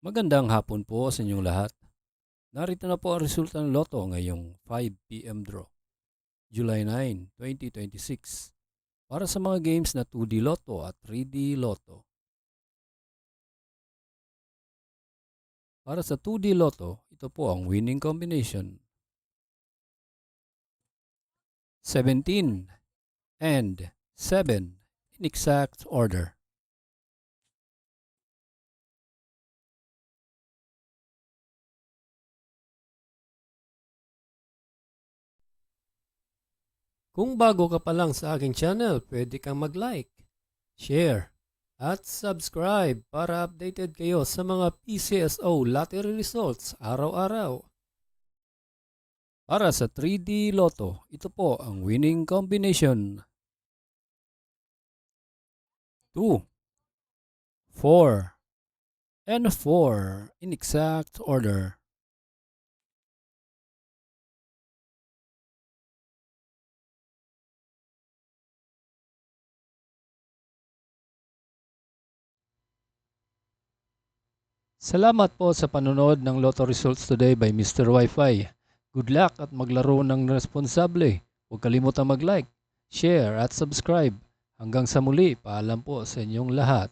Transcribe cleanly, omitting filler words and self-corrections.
Magandang hapon po sa inyong lahat. Narito na po ang resulta ng Lotto ngayong 5 p.m. draw, July 9, 2026. Para sa mga games na 2D Lotto at 3D Lotto. Para sa 2D Lotto, ito po ang winning combination: 17 and 7 in exact order. Kung bago ka pa lang sa aking channel, pwede kang mag-like, share, at subscribe para updated kayo sa mga PCSO lottery results araw-araw. Para sa 3D Lotto, ito po ang winning combination: 2, 4, and 4 in exact order. Salamat po sa panonood ng Lotto Results Today by Mr. Wi-Fi. Good luck at maglaro ng responsable. Huwag kalimutang mag-like, share at subscribe. Hanggang sa muli, paalam po sa inyong lahat.